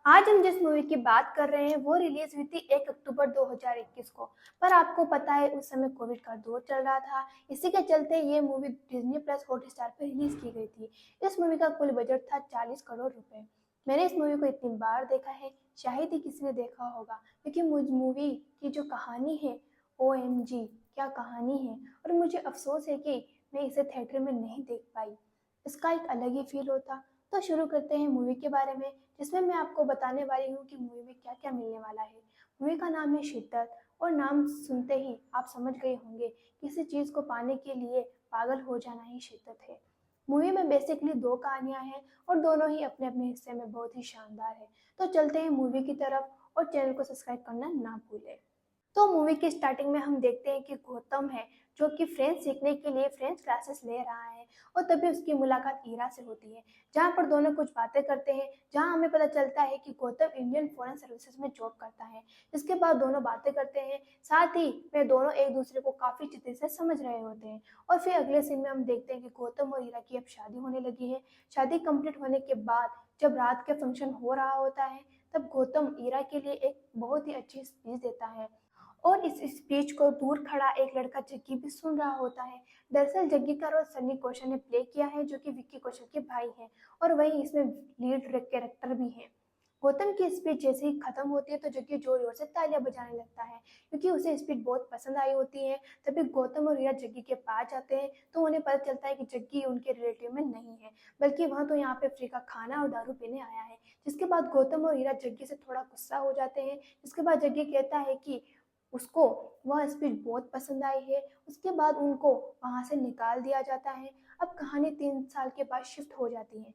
आज हम जिस मूवी की बात कर रहे हैं वो रिलीज हुई थी 1 अक्टूबर 2021 को। पर आपको पता है उस समय कोविड का दौर चल रहा था। इसी के चलते ये मूवी डिज्नी प्लस हॉटस्टार पर रिलीज की गई थी। इस मूवी का कुल बजट था 40 करोड़ रुपए। मैंने इस मूवी को इतनी बार देखा है, शायद ही किसी ने देखा होगा, क्योंकि मुझ मूवी की जो कहानी है, OMG क्या कहानी है। और मुझे अफसोस है कि मैं इसे थिएटर में नहीं देख पाई। इसका एक अलग ही फील होता। तो शुरू करते हैं मूवी के बारे में, जिसमें मैं आपको बताने वाली हूँ कि मूवी में क्या क्या मिलने वाला है। मूवी का नाम है शिद्दत, और नाम सुनते ही आप समझ गए होंगे किसी चीज़ को पाने के लिए पागल हो जाना ही शिद्दत है। मूवी में बेसिकली दो कहानियां हैं, और दोनों ही अपने अपने हिस्से में बहुत ही शानदार है। तो चलते हैं मूवी की तरफ, और चैनल को सब्सक्राइब करना ना भूलें। तो मूवी की स्टार्टिंग में हम देखते हैं कि गौतम है, जो कि फ्रेंच सीखने के लिए फ्रेंच क्लासेस ले रहा है। और तभी उसकी मुलाकात ईरा से होती है, जहाँ पर दोनों कुछ बातें करते हैं, जहाँ हमें पता चलता है कि गौतम इंडियन फॉरेन सर्विसेज में जॉब करता है। इसके बाद दोनों बातें करते हैं, साथ ही में दोनों एक दूसरे को काफी अच्छे से समझ रहे होते हैं। और फिर अगले सीन में हम देखते हैं कि गौतम और ईरा की अब शादी होने लगी है। शादी कंप्लीट होने के बाद जब रात के फंक्शन हो रहा होता है, तब गौतम ईरा के लिए एक बहुत ही अच्छी स्पीच देता है। और इस स्पीच को दूर खड़ा एक लड़का जग्गी भी सुन रहा होता है। दरअसल जग्गी का रोल सन्नी कौशल ने प्ले किया है, जो कि विक्की कौशल के भाई हैं, और वही इसमें लीड कैरेक्टर भी हैं। गौतम की स्पीच जैसे ही खत्म होती है तो जग्गी जोर जोर से तालियां बजाने लगता है, क्योंकि उसे स्पीच बहुत पसंद आई होती है। तभी गौतम और रीरा जग्गी के पास जाते हैं, तो उन्हें पता चलता है कि जग्गी उनके रिलेटिव में नहीं है, बल्कि वह तो यहाँ पे फ्री का खाना और दारू पीने आया है। जिसके बाद गौतम और रीरा जग्गी से थोड़ा गुस्सा हो जाते हैं। जिसके बाद जग्गी कहता है कि उसको वह स्पीच बहुत पसंद आई है। उसके बाद उनको वहां से निकाल दिया जाता है। अब कहानी 3 साल के बाद शिफ्ट हो जाती है,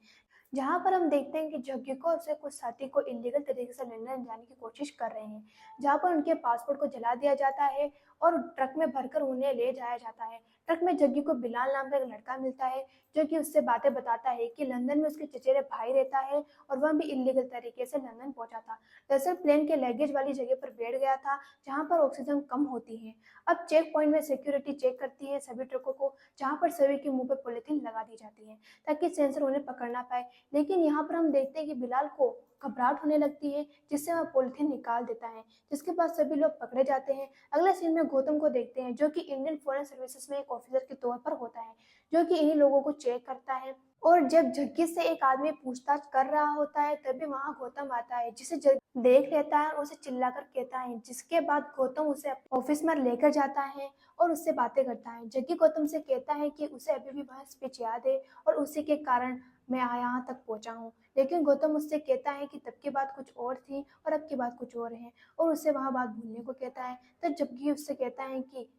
जहां पर हम देखते हैं कि जग्गी को और उसके कुछ साथी को इलीगल तरीके से लंदन जाने की कोशिश कर रहे हैं, जहां पर उनके पासपोर्ट को जला दिया जाता है और ट्रक में भरकर उन्हें ले जाया जाता है। ट्रक में जग्गी को बिलाल नाम का एक लड़का मिलता है, जो कि उससे बातें बताता है कि लंदन में उसके चचेरे भाई रहता है, और वह भी इलीगल तरीके से लंदन पहुंचा था। दरअसल प्लेन के लगेज वाली जगह पर बैठ गया था, जहां पर ऑक्सीजन कम होती है। अब चेक पॉइंट में सिक्योरिटी चेक करती है सभी ट्रकों को, जहां पर सभी के मुंह पर पॉलिथीन लगा दी जाती है, ताकि सेंसर उन्हें पकड़ ना पाए। लेकिन यहाँ पर हम देखते हैं कि बिलाल को घबराहट होने लगती है, जिससे वह पॉलिथीन निकाल देता है, जिसके बाद सभी लोग पकड़े जाते हैं। अगले सीन में गौतम को देखते हैं, जो कि इंडियन फॉरेन सर्विसेज में एक ऑफिसर के तौर पर होता है, जो कि इन्हीं लोगों को चेक करता है। और जब जग्गी से एक आदमी पूछताछ कर रहा होता है, तभी वहां गौतम आता है, जिसे जग्गी देख लेता है और उसे चिल्लाकर कहता है। जिसके बाद गौतम उसे ऑफिस में लेकर जाता है और उससे बातें करता है। जग्गी गौतम से कहता है कि उसे अभी भी वह स्पीच याद है, और उसी के कारण मैं यहाँ तक पहुंचा हूँ। लेकिन गौतम उससे कहता है कि तब की बात कुछ और थी और अब की बात कुछ और है, और उससे वह बात भूलने को कहता है। तब जग्गी उससे कहता है कि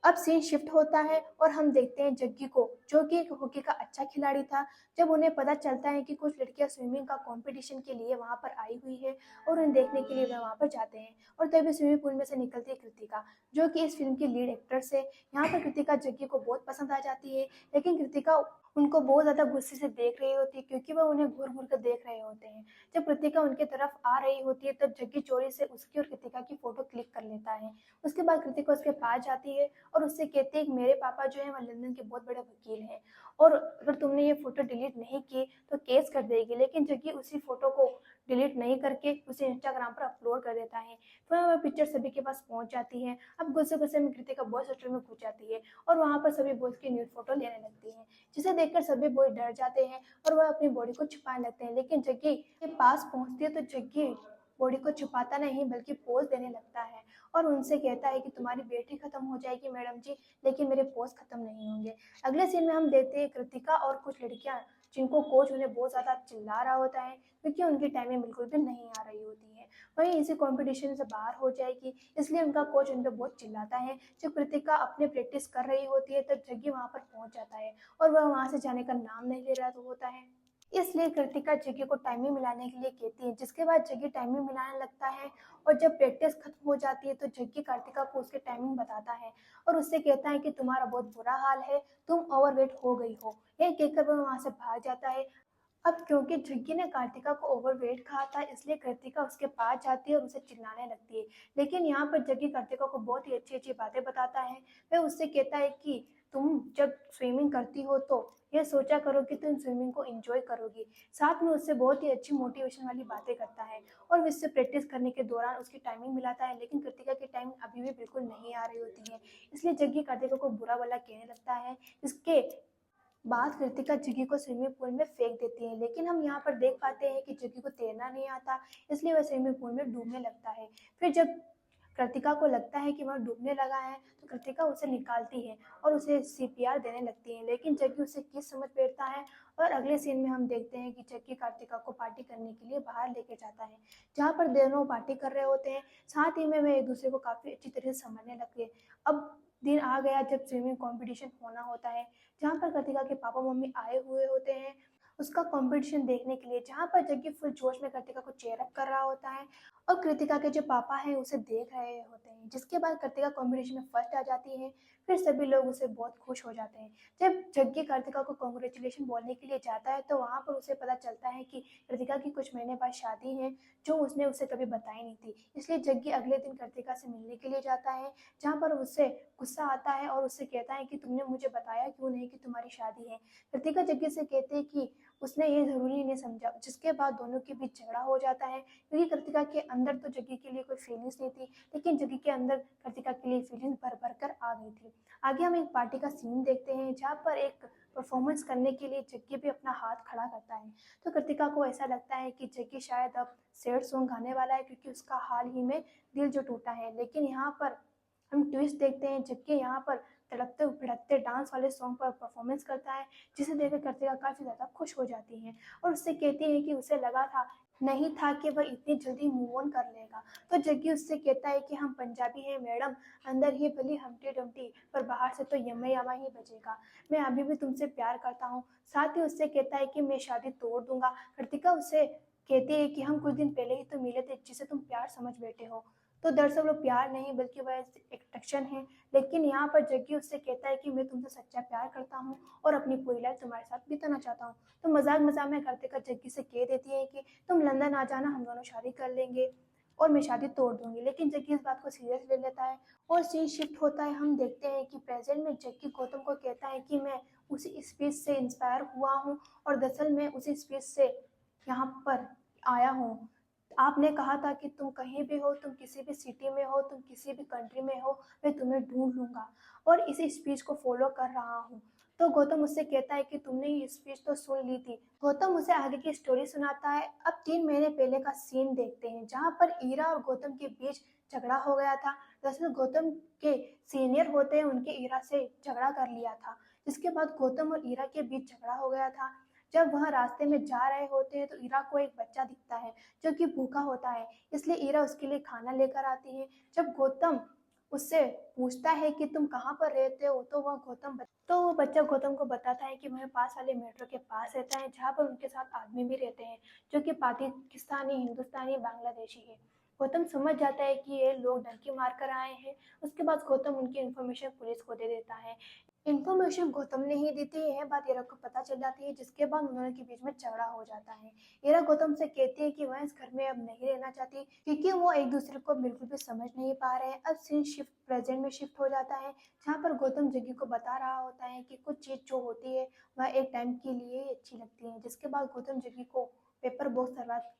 अब सीन शिफ्ट होता है, और हम देखते हैं जग्गी को, जो कि एक हॉकी का अच्छा खिलाड़ी था। जब उन्हें पता चलता है कि कुछ लड़कियां स्विमिंग का कंपटीशन के लिए वहां पर आई हुई है, और उन्हें देखने के लिए वह वहां पर जाते हैं। और तभी स्विमिंग पूल में से निकलती है कृतिका, जो कि इस फिल्म की लीड एक्ट्रेस है। यहाँ पर कृतिका जग्गी को बहुत पसंद आ जाती है, लेकिन कृतिका उनको बहुत ज्यादा गुस्से से देख रही होती है, क्योंकि वह उन्हें घूर घूर कर देख रहे होते हैं। जब कृतिका उनके तरफ आ रही होती है, तब जग्गी चोरी से उसकी और कृतिका की फोटो क्लिक कर लेता है। उसके बाद कृतिका उसके पास जाती है और उससे कहते हैं कि मेरे पापा जो है वह लंदन के बहुत बड़े वकील हैं, और अगर तुमने ये फोटो डिलीट नहीं की तो केस कर देगी। लेकिन जग्गी उसी फोटो को डिलीट नहीं करके उसे इंस्टाग्राम पर अपलोड कर देता है। फिर वह पिक्चर सभी के पास पहुंच जाती है। अब गुस्से गुस्से में कृतिका बॉयज हॉस्टल में घुस जाती है, और वहां पर सभी बॉयज की न्यूड फोटो लेने लगती है, जिसे देखकर सभी बॉय डर जाते हैं और वह अपनी बॉडी को छुपाने लगते हैं। लेकिन जग्गी के पास पहुंचती है तो जग्गी बॉडी को छुपाता नहीं, बल्कि पोज देने लगता है, और उनसे कहता है कि तुम्हारी बेटी खत्म हो जाएगी मैडम जी, लेकिन मेरे पोस्ट खत्म नहीं होंगे। अगले सीन में हम देखते हैं कृतिका और कुछ लड़कियां, जिनको कोच उन्हें बहुत ज्यादा चिल्ला रहा होता है, क्योंकि उनकी टाइमिंग बिल्कुल भी नहीं आ रही होती है। वहीं इसी कंपटीशन से बाहर हो जाएगी, इसलिए उनका कोच उन पर बहुत चिल्लाता है। जब कृतिका अपने प्रैक्टिस कर रही होती है, तब जग्गी वहां पर पहुंच जाता है, और वह वहां से जाने का नाम नहीं ले रहा होता है। इसलिए कृतिका जग्गी को टाइमिंग मिलाने के लिए कहती है, जिसके बाद जग्गी टाइमिंग मिलाने लगता है। और जब प्रैक्टिस खत्म हो जाती है, तो जग्गी कार्तिका को उसके टाइमिंग बताता है, और उससे कहता है कि तुम्हारा बहुत बुरा हाल है, तुम ओवरवेट हो गई हो। यह कहकर वह वहां से भाग जाता है। अब क्योंकि जग्गी ने कार्तिका को ओवरवेट कहा था, इसलिए कार्तिका उसके पास जाती है और उसे चिल्लाने लगती है। लेकिन यहाँ पर जग्गी कार्तिका को बहुत ही अच्छी अच्छी बातें बताता है। वह उससे कहता है कि तुम जब स्विमिंग करती हो तो ये सोचा करो कि तुम स्विमिंग को एंजॉय करोगी। साथ में उससे बहुत ही अच्छी मोटिवेशन वाली बातें करता है और उससे प्रैक्टिस करने के दौरान उसकी टाइमिंग मिलाता है, लेकिन कृतिका की टाइमिंग अभी भी बिल्कुल नहीं आ रही होती है। इसलिए जग्गी कृतिका को बुरा भला कहने लगता है। इसके बाद कृतिका जग्गी को स्विमिंग पूल में फेंक देती है, लेकिन हम यहाँ पर देख पाते हैं कि जग्गी को तैरना नहीं आता, इसलिए वह स्विमिंग पूल में डूबने लगता है। फिर जब कृतिका को लगता है कि वह डूबने लगा है तो कृतिका उसे निकालती है और उसे सीपीआर देने लगती है, लेकिन जग्गी उसे किस समझ बैठता है। और अगले सीन में हम देखते हैं कि जग्गी कृतिका को पार्टी करने के लिए बाहर लेके जाता है, जहाँ पर दोनों पार्टी कर रहे होते हैं। साथ ही में वे एक दूसरे को काफी अच्छी तरह से समझने लगते। अब दिन आ गया जब स्विमिंग कंपटीशन होना होता है, जहाँ पर कृतिका के पापा मम्मी आए हुए होते हैं उसका कंपटीशन देखने के लिए, जहाँ पर जग्गी फुल जोश में कृतिका को चेयर अप कर रहा होता है और कृतिका के जो पापा हैं उसे देख रहे होते हैं। जिसके बाद कृतिका कंपटीशन में फर्स्ट आ जाती है। फिर सभी लोग उसे बहुत खुश हो जाते हैं। जब जग्गी कृतिका को कॉन्ग्रेचुलेशन बोलने के लिए जाता है तो वहाँ पर उसे पता चलता है कि कृतिका की कुछ महीने बाद शादी है, जो उसने उसे कभी बताई नहीं थी। इसलिए जग्गी अगले दिन कृतिका से मिलने के लिए जाता है, जहाँ पर उससे गुस्सा आता है और उससे कहता है कि तुमने मुझे बताया क्यों नहीं कि तुम्हारी शादी है। कृतिका जग्गी से कहते हैं कि उसने ये जरूरी नहीं समझा, जिसके बाद दोनों के बीच झगड़ा हो जाता है, क्योंकि कृतिका के अंदर तो जग्गी के लिए कोई फीलिंग्स नहीं थी, लेकिन जग्गी के अंदर कृतिका के लिए फीलिंग्स भर भर कर आ गई थी। आगे हम एक पार्टी का सीन देखते हैं, जहाँ पर एक परफॉर्मेंस करने के लिए जग्गी भी अपना हाथ खड़ा करता है। तो कृतिका को ऐसा लगता है कि जग्गी शायद अब सैड सॉन्ग गाने वाला है, क्योंकि उसका हाल ही में दिल जो टूटा है। लेकिन यहाँ पर हम ट्विस्ट देखते हैं, जग्गी यहाँ पर तड़पते भड़कते डांस वाले सॉन्ग पर परफॉर्मेंस करता है, जिसे देखकर कृतिका काफी ज्यादा खुश हो जाती है और उससे कहती है कि उसे लगा था नहीं था कि वह इतनी जल्दी मूव ऑन कर लेगा। तो जग्गी उससे कहता है कि हम पंजाबी हैं मैडम, अंदर ही भली हमटी डमटी पर बाहर से तो यम्मे यामा ही बजेगा, मैं अभी भी तुमसे प्यार करता हूँ। साथ ही उससे कहता है कि मैं शादी तोड़ दूंगा। कृतिका उससे कहती है कि हम कुछ दिन पहले ही तो मिले थे, जिसे तुम प्यार समझ बैठे हो। तो दरअसल वो प्यार नहीं बल्कि वह अट्रैक्शन है। लेकिन यहाँ पर जग्गी उससे कहता है कि मैं तुमसे सच्चा प्यार करता हूँ और अपनी पूरी लाइफ तुम्हारे साथ बिताना चाहता हूँ। तो मजाक मजाक में कृतिका जग्गी से कह देती है कि तुम लंदन आ जाना, हम दोनों शादी कर लेंगे और मैं शादी तोड़ दूंगी। लेकिन जग्गी इस बात को सीरियस ले लेता है और सीन शिफ्ट होता है। हम देखते हैं कि प्रेजेंट में जग्गी गौतम को कहता है कि मैं उसी स्पीच से इंस्पायर हुआ हूँ और दरअसल मैं उसी स्पीच से यहाँ पर आया हूँ। आपने कहा था कि तुम कहीं भी हो, तुम किसी भी सिटी में हो, तुम किसी भी कंट्री में हो, मैं तुम्हें ढूंढ लूंगा और इसी स्पीच को फॉलो कर रहा हूँ। तो गौतम उससे कहता है कि तुमने ये स्पीच तो सुन ली थी। गौतम उसे आगे की स्टोरी सुनाता है। अब 3 महीने पहले का सीन देखते हैं, जहाँ पर ईरा और गौतम के बीच झगड़ा हो गया था। दरअसल गौतम के सीनियर होते हैं, उनके ईरा से झगड़ा कर लिया था, जिसके बाद गौतम और ईरा के बीच झगड़ा हो गया था। जब वह रास्ते में जा रहे होते हैं तो ईरा को एक बच्चा दिखता है जो कि भूखा होता है, इसलिए ईरा उसके लिए खाना लेकर आती है। जब गौतम उससे पूछता है कि तुम कहाँ पर रहते हो, तो वो बच्चा गौतम को बताता है कि वह पास वाले मेट्रो के पास रहता है, जहाँ पर उनके साथ आदमी भी रहते हैं जो कि पाकिस्तानी, हिंदुस्तानी, बांग्लादेशी है। गौतम समझ जाता है कि ये लोग डंकी मार कर आए हैं। उसके बाद गौतम उनकी इन्फॉर्मेशन पुलिस को दे देता है। इन्फॉर्मेशन गौतम ने ही दी थी, यह बात ईरा को पता चल जाती है, जिसके बाद उन्होंने के बीच में झगड़ा हो जाता है। ईरा गौतम से कहती है कि वह इस घर में अब नहीं रहना चाहती, क्योंकि वो एक दूसरे को बिल्कुल भी समझ नहीं पा रहे हैं। अब सीन शिफ्ट प्रेजेंट में शिफ्ट हो जाता है, जहाँ पर गौतम जग्गी को बता रहा होता है कि कुछ चीज जो होती है वह एक टाइम के लिए ही अच्छी लगती है। जिसके बाद गौतम जग्गी को पेपर बॉक्स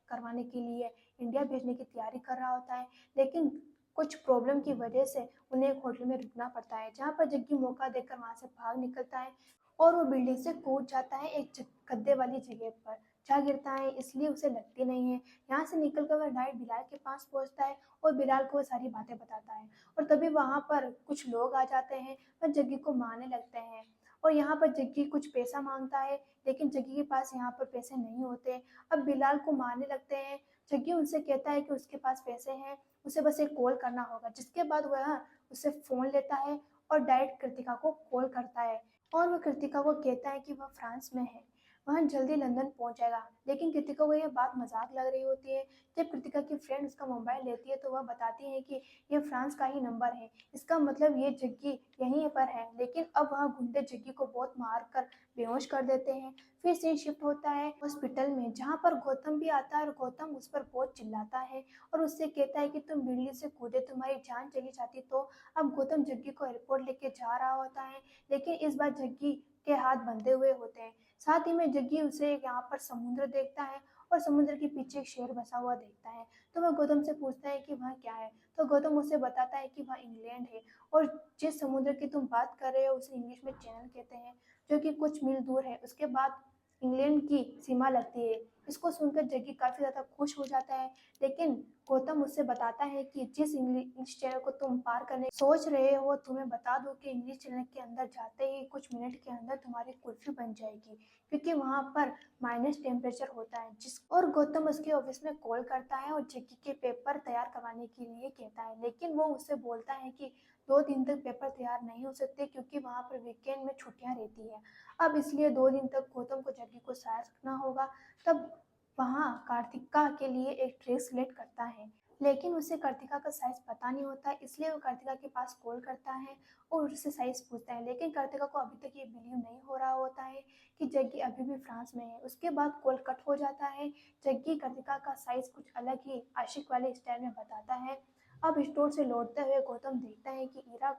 करवाने के लिए इंडिया भेजने की तैयारी कर रहा होता है, लेकिन कुछ प्रॉब्लम की वजह से उन्हें एक होटल में रुकना पड़ता है, जहाँ पर जग्गी मौका देखकर वहां से भाग निकलता है और वो बिल्डिंग से कूद जाता है एक गद्दे वाली जगह पर जा गिरता है, इसलिए उसे लगती नहीं है। यहाँ से निकलकर वह डायरेक्ट बिलाल के पास पहुंचता है और बिलाल को वो सारी बातें बताता है और तभी वहां पर कुछ लोग आ जाते हैं और जग्गी को मारने लगते हैं। और यहाँ पर जग्गी कुछ पैसा मांगता है, लेकिन जग्गी के पास यहाँ पर पैसे नहीं होते। अब बिलाल को मारने लगते हैं। जग्गी उनसे कहता है कि उसके पास पैसे हैं, उसे बस एक कॉल करना होगा। जिसके बाद वह उससे फोन लेता है और डायरेक्ट कृतिका को कॉल करता है और वह कृतिका को कहता है कि वह फ्रांस में है। वह जल्दी लंदन पहुंच जाएगा। लेकिन कृतिका को यह बात मजाक लग रही होती है। जब कृतिका की फ्रेंड उसका मोबाइल लेती है तो वह बताती है कि ये फ्रांस का ही नंबर है, इसका मतलब ये जग्गी यहीं पर है। लेकिन अब वह गुंडे जग्गी को बहुत मार कर बेहोश कर देते हैं। फिर सीन शिफ्ट होता है हॉस्पिटल में, जहाँ पर गौतम भी आता है और गौतम उस पर बहुत चिल्लाता है और उससे कहता है कि तुम बिल्ली से कूदे, तुम्हारी जान चली जाती तो। अब गौतम जग्गी को एयरपोर्ट लेके जा रहा होता है, लेकिन इस बार जग्गी के हाथ बंधे हुए होते हैं। साथ ही में जग्गी उसे यहाँ पर समुद्र देखता है और समुद्र के पीछे एक शेर बसा हुआ देखता है। तो वह गौतम से पूछता है कि वह क्या है, तो गौतम उसे बताता है कि वह इंग्लैंड है और जिस समुद्र की तुम बात कर रहे हो उसे इंग्लिश में चैनल कहते हैं, जो कि कुछ मील दूर है। उसके बाद इंग्लैंड की सीमा लगती है। इसको सुनकर जग्गी काफी ज्यादा खुश हो जाता है, लेकिन गौतम उससे बताता है कि जिस इंग्लिश चैनल को तुम पार करने सोच रहे हो, तुम्हें बता दो कि इंग्लिश चैनल के अंदर जाते ही कुछ मिनट के अंदर तुम्हारी कुल्फी बन जाएगी, क्योंकि वहां पर माइनस टेम्परेचर होता है। जिस और गौतम उसके ऑफिस में कॉल करता है और जग्गी के पेपर तैयार करवाने के लिए कहता है, लेकिन वो उससे बोलता है कि 2 दिन तक पेपर तैयार नहीं हो सकते, क्योंकि वहां पर वीकेंड में छुट्टियां रहती है। अब इसलिए 2 दिन तक गौतम को जग्गी को साथ रखना होगा। तब वहाँ कार्तिका के लिए एक ड्रेस सिलेक्ट करता है, लेकिन उसे कार्तिका का साइज पता नहीं होता, इसलिए वो कार्तिका के पास कॉल करता है और उससे साइज पूछता है। लेकिन कार्तिका को अभी तक ये बिलीव नहीं हो रहा होता है कि जग्गी अभी भी फ्रांस में है। उसके बाद कॉल कट हो जाता है। जग्गी कार्तिका का साइज कुछ अलग ही आशिक वाले स्टाइल में बताता है। अब स्टोर से लौटते हुए गौतम देखता है कि ईरा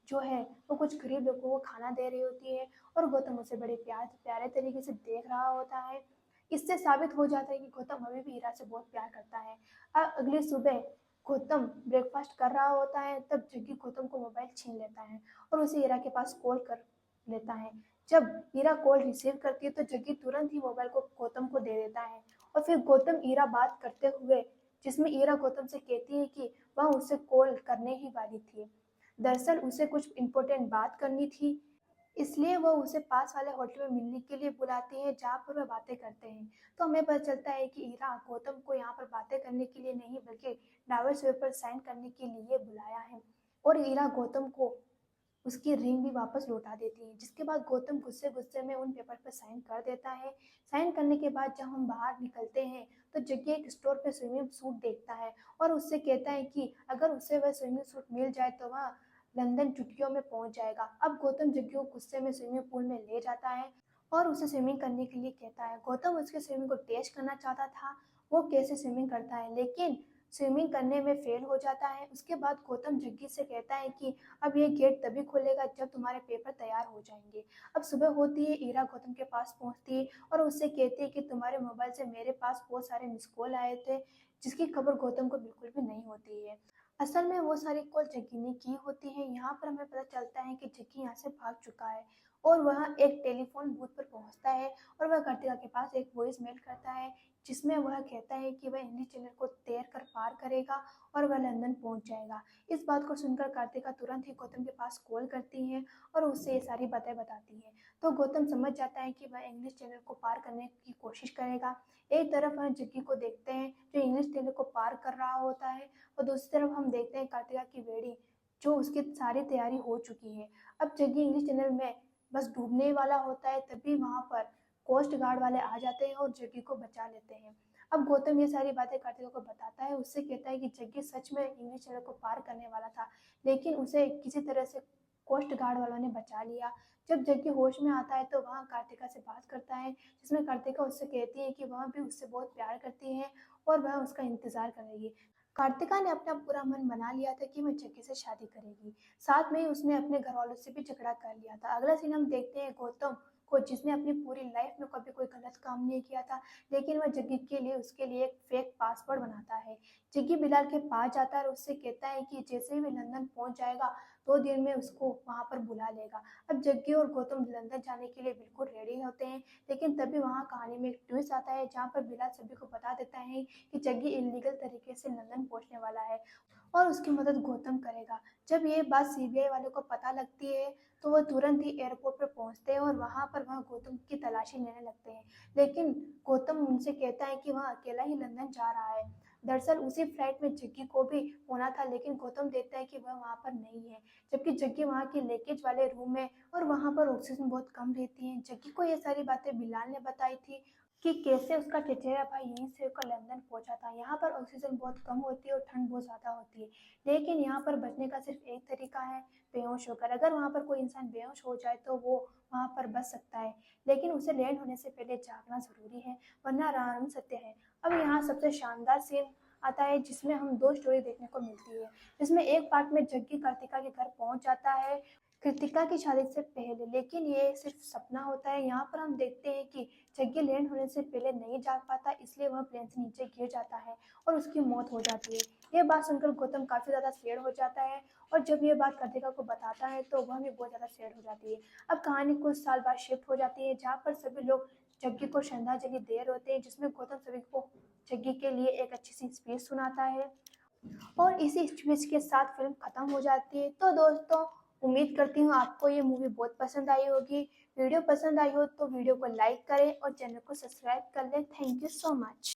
जो है वो कुछ गरीब लोगों को खाना दे रही होती है और गौतम उसे बड़े प्यारे तरीके से देख रहा होता है। इससे साबित हो जाता है कि गौतम अभी भी ईरा से बहुत प्यार करता है। अगली सुबह गौतम ब्रेकफास्ट कर रहा होता है, तब जग्गी गौतम को मोबाइल छीन लेता है और उसे ईरा के पास कॉल कर लेता है। जब ईरा कॉल रिसीव करती है तो जग्गी तुरंत ही मोबाइल को गौतम को दे देता है और फिर गौतम ईरा बात करते हुए, जिसमें ईरा गौतम से कहती है कि वह उसे कॉल करने ही वाली थी। दरअसल उसे कुछ इम्पोर्टेंट बात करनी थी, इसलिए वो उसे पास वाले होटल में मिलने के लिए बुलाती है, जहाँ पर वह बातें करते हैं। तो हमें पता चलता है कि ईरा गौतम को यहाँ पर बातें करने के लिए नहीं बल्कि डाइवोर्स पेपर साइन करने के लिए बुलाया है। और ईरा गौतम को उसकी रिंग भी वापस लौटा देती है, जिसके बाद गौतम गुस्से गुस्से में उन पेपर पर साइन कर देता है। साइन करने के बाद जब हम बाहर निकलते हैं तो जग्गी एक स्टोर पे स्विमिंग सूट देखता है और उससे कहता है कि अगर उसे वह स्विमिंग सूट मिल जाए तो वह लंदन चुटकियों में पहुंच जाएगा। अब गौतम जग्गी को गुस्से में स्विमिंग पूल में ले जाता है और उसे स्विमिंग करने के लिए कहता है। गौतम उसके स्विमिंग को टेस्ट करना चाहता था, वो कैसे स्विमिंग करता है, लेकिन स्विमिंग करने में फेल हो जाता है। उसके बाद गौतम जग्गी से कहता है कि अब ये गेट तभी खुलेगा जब तुम्हारे पेपर तैयार हो जाएंगे। अब सुबह होती है, ईरा गौतम के पास पहुंचती है और उससे कहती है कि तुम्हारे मोबाइल से मेरे पास बहुत सारे मिस कॉल आए थे, जिसकी खबर गौतम को बिल्कुल भी नहीं होती है। असल में वो सारी कॉल जग्गी ने की होती है। यहाँ पर हमें पता चलता है कि जग्गी यहाँ से भाग चुका है और वह एक टेलीफोन बूथ पर पहुंचता है और वह कार्तिका के पास एक वॉइस मेल करता है, जिसमें वह कहता है कि वह इंग्लिश चैनल को तैर कर पार करेगा और वह लंदन पहुंच जाएगा। इस बात को सुनकर कार्तिका तुरंत ही गौतम के पास कॉल करती है और उससे ये सारी बातें बताती है। तो गौतम समझ जाता है कि वह इंग्लिश चैनल को पार करने की कोशिश करेगा। एक तरफ वह जग्गी को देखते हैं जो इंग्लिश चैनल को पार कर रहा होता है और दूसरी तरफ हम देखते हैं कार्तिका की बेड़ी, जो उसकी सारी तैयारी हो चुकी है। अब जग्गी इंग्लिश चैनल में बस डूबने वाला होता है, तभी वहां पर कोस्ट गार्ड वाले आ जाते हैं और जग्गी को बचा लेते हैं। अब गौतम ये सारी बातें कार्तिका को बताता है, उससे कहता है कि जग्गी सच में इंग्लिश चैनल को पार करने वाला था, लेकिन उसे किसी तरह से कोस्ट गार्ड वालों ने बचा लिया। जब जग्गी होश में आता है तो वहाँ कार्तिका से बात करता है, जिसमें कार्तिका उससे कहती है कि वह भी उससे बहुत प्यार करती है और वह उसका इंतजार करेगी। कार्तिका ने अपना पूरा मन बना लिया था कि वह जग्गी से शादी करेगी। साथ में ही उसने अपने घर वालों से भी झगड़ा कर लिया था। अगला सीन हम देखते हैं गौतम को, जिसने अपनी पूरी लाइफ में कभी कोई गलत काम नहीं किया था, लेकिन वह जग्गी के लिए उसके लिए एक फेक पासवर्ड बनाता है। जग्गी बिलाल के पास जाता है और उससे कहता है कि जैसे ही वह लंदन पहुंच जाएगा 2 दिन में उसको वहां पर बुला लेगा। अब जग्गी और गौतम लंदन जाने के लिए बिल्कुल रेडी होते हैं, लेकिन तभी वहां कहानी में एक ट्विस्ट आता है, जहाँ पर बिलाल सभी को बता देता है कि जग्गी इलीगल तरीके से लंदन पहुंचने वाला है और उसकी मदद गौतम करेगा। जब ये बात सीबीआई वालों को पता लगती है तो वो तुरंत ही एयरपोर्ट पर पहुंचते हैं और वहां पर वह गौतम की तलाशी लेने लगते हैं, लेकिन गौतम उनसे कहता है कि वह अकेला ही लंदन जा रहा है। दरअसल उसी फ्लाइट में जग्गी को भी होना था, लेकिन गौतम देखता है कि वह वहाँ पर नहीं है, जबकि जग्गी वहाँ के लीकेज वाले रूम में और वहाँ पर ऑक्सीजन बहुत कम रहती है। जग्गी को ये सारी बातें बिलाल ने बताई थी कि कैसे उसका चचेरा भाई यहीं से होकर लंदन पहुंचा था। यहाँ पर ऑक्सीजन बहुत कम होती है और ठंड बहुत ज़्यादा होती है, लेकिन यहाँ पर बचने का सिर्फ एक तरीका है, बेहोश होकर। अगर वहाँ पर कोई इंसान बेहोश हो जाए तो वो वहाँ पर बच सकता है, लेकिन उसे लैंड होने से पहले जागना ज़रूरी है, वरना राम सत्य है। अब यहाँ सबसे शानदार सीन आता है जिसमें हम दो स्टोरी देखने को मिलती है, जिसमें एक पार्ट में जग्गी कृतिका के घर पहुंच जाता है कृतिका की शादी से पहले, लेकिन ये सिर्फ सपना होता है। यहाँ पर हम देखते हैं कि जग्गी लैंड होने से पहले नहीं जाग पाता, इसलिए वह प्लेन से नीचे गिर जाता है और उसकी मौत हो जाती है। ये बात सुनकर गौतम काफी ज्यादा सैड हो जाता है, और जब ये बात कृतिका को बताता है तो वह भी बहुत ज्यादा सैड हो जाती है। अब कहानी कुछ साल बाद शिफ्ट हो जाती है, जहाँ पर सभी लोग जग्गी को श्रद्धांजलि दे रहे होते हैं, जिसमें गौतम सभी को जग्गी के लिए एक अच्छी सी स्पीच सुनाता है, और इसी स्पीच के साथ फिल्म खत्म हो जाती है। तो दोस्तों, उम्मीद करती हूँ आपको ये मूवी बहुत पसंद आई होगी। वीडियो पसंद आई हो तो वीडियो को लाइक करें और चैनल को सब्सक्राइब कर लें। Thank you so much.